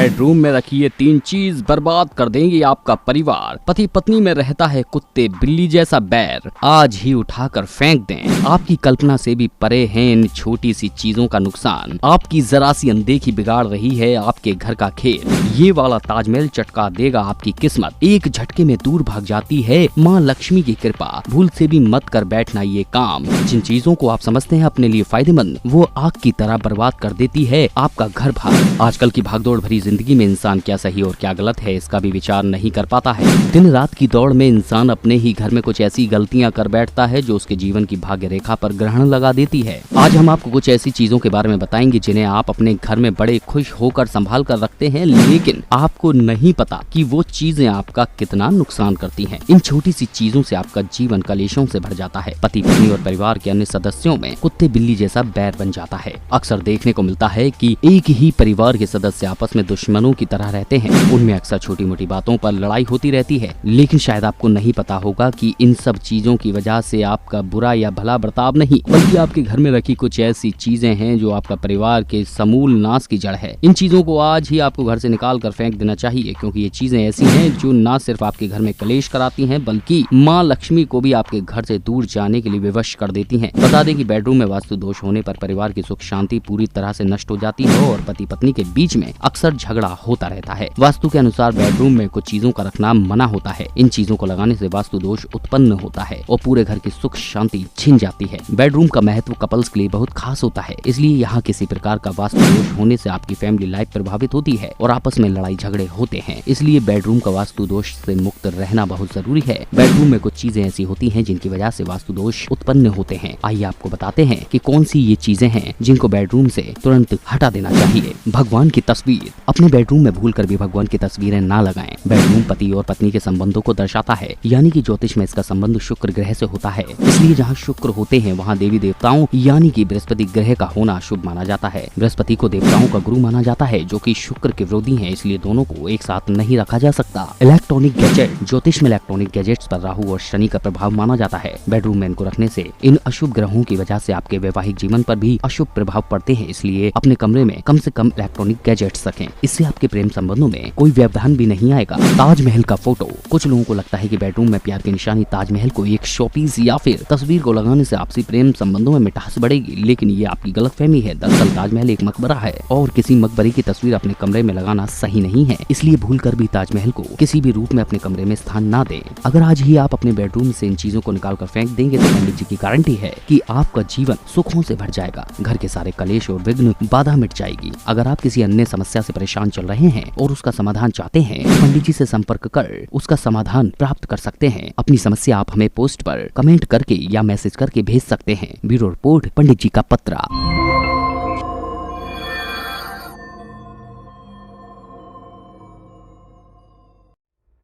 Bedroom में रखी ये 3 चीज बर्बाद कर देंगे आपका परिवार। पति पत्नी में रहता है कुत्ते बिल्ली जैसा बैर, आज ही उठाकर फेंक दें। आपकी कल्पना से भी परे है इन छोटी सी चीजों का नुकसान। आपकी जरा सी अनदेखी बिगाड़ रही है आपके घर का खेल। ये वाला ताजमहल चटका देगा आपकी किस्मत। एक झटके में दूर भाग जाती है माँ लक्ष्मी की कृपा। भूल से भी मत कर बैठना ये काम। जिन चीजों को आप समझते हैं अपने लिए फायदेमंद, वो आग की तरह बर्बाद कर देती है आपका घर बार। आजकल की भागदौड़ भरी जिंदगी में इंसान क्या सही और क्या गलत है इसका भी विचार नहीं कर पाता है। दिन रात की दौड़ में इंसान अपने ही घर में कुछ ऐसी गलतियां कर बैठता है जो उसके जीवन की भाग्य रेखा पर ग्रहण लगा देती है। आज हम आपको कुछ ऐसी चीजों के बारे में बताएंगे जिन्हें आप अपने घर में बड़े खुश होकर संभाल कर रखते हैं, लेकिन आपको नहीं पता कि वो चीजें आपका कितना नुकसान करती हैं। इन छोटी सी चीजों से आपका जीवन कलेशों से भर जाता है। पति पत्नी और परिवार के अन्य सदस्यों में कुत्ते बिल्ली जैसा बैर बन जाता है। अक्सर देखने को मिलता है कि एक ही परिवार के सदस्य आपस में दुश्मनों की तरह रहते हैं। उनमें अक्सर छोटी मोटी बातों पर लड़ाई होती रहती है, लेकिन शायद आपको नहीं पता होगा कि इन सब चीजों की वजह से आपका बुरा या भला बर्ताव नहीं, बल्कि आपके घर में रखी कुछ ऐसी चीजें हैं जो आपका परिवार के समूल नाश की जड़ है। इन चीजों को आज ही आपको घर से निकाल कर फेंक देना चाहिए, क्योंकि ये चीजें ऐसी हैं जो न सिर्फ आपके घर में कलेश कराती हैं, बल्कि माँ लक्ष्मी को भी आपके घर से दूर जाने के लिए विवश कर देती हैं। बता दें कि बेडरूम में वास्तु दोष होने पर परिवार की सुख शांति पूरी तरह से नष्ट हो जाती है और पति पत्नी के बीच में अक्सर झगड़ा होता रहता है। वास्तु के अनुसार बेडरूम में कुछ चीजों का रखना मना होता है। इन चीजों को लगाने से वास्तु दोष उत्पन्न होता है और पूरे घर की सुख शांति छिन जाती है। बेडरूम का महत्व कपल्स के लिए बहुत खास होता है, इसलिए यहाँ किसी प्रकार का वास्तु दोष होने से आपकी फैमिली लाइफ प्रभावित होती है और आपस में लड़ाई झगड़े होते हैं। इसलिए बेडरूम का वास्तु दोष से मुक्त रहना बहुत जरूरी है। बेडरूम में कुछ चीजें ऐसी होती हैं जिनकी वजह से वास्तु दोष उत्पन्न होते हैं। आइए आपको बताते हैं कि कौन सी ये चीजें हैं जिनको बेडरूम से तुरंत हटा देना चाहिए। भगवान की तस्वीर। अपने बेडरूम में भूल कर भी भगवान की तस्वीरें ना लगाएं। बेडरूम पति और पत्नी के संबंधों को दर्शाता है, यानी कि ज्योतिष में इसका संबंध शुक्र ग्रह से होता है। इसलिए जहाँ शुक्र होते हैं वहाँ देवी देवताओं यानी कि बृहस्पति ग्रह का होना शुभ माना जाता है। बृहस्पति को देवताओं का गुरु माना जाता है, जो कि शुक्र के विरोधी है, इसलिए दोनों को एक साथ नहीं रखा जा सकता। Electronic gadget. ज्योतिष में इलेक्ट्रॉनिक गैजेट्स पर राहु और शनि का प्रभाव माना जाता है। बेडरूम में इनको रखने से इन अशुभ ग्रहों की वजह से आपके वैवाहिक जीवन पर भी अशुभ प्रभाव पड़ते हैं, इसलिए अपने कमरे में कम से कम इलेक्ट्रॉनिक गैजेट्स रखें। इससे आपके प्रेम संबंधों में कोई व्यवधान भी नहीं आएगा। ताजमहल का फोटो। कुछ लोगों को लगता है कि बेडरूम में प्यार की निशानी ताजमहल को एक शोपीस या फिर तस्वीर को लगाने से आपसी प्रेम संबंधों में मिठास बढ़ेगी, लेकिन ये आपकी गलतफहमी है। दरअसल ताजमहल एक मकबरा है और किसी मकबरे की तस्वीर अपने कमरे में लगाना सही नहीं है, इसलिए भूलकर भी ताजमहल को किसी भी रूप में अपने कमरे में स्थान ना दें। अगर आज ही आप अपने बेडरूम से इन चीजों को निकाल कर फेंक देंगे तो पंडित जी की गारंटी है कि आपका जीवन सुखों से भर जाएगा। घर के सारे कलेश और विघ्न बाधा मिट जाएगी। अगर आप किसी अन्य समस्या से परेशान चल रहे हैं और उसका समाधान चाहते हैं तो पंडित जी से संपर्क कर उसका समाधान प्राप्त कर सकते हैं। अपनी समस्या आप हमें पोस्ट पर कमेंट करके या मैसेज करके भेज सकते हैं। ब्यूरो रिपोर्ट, पंडित जी का पत्रा।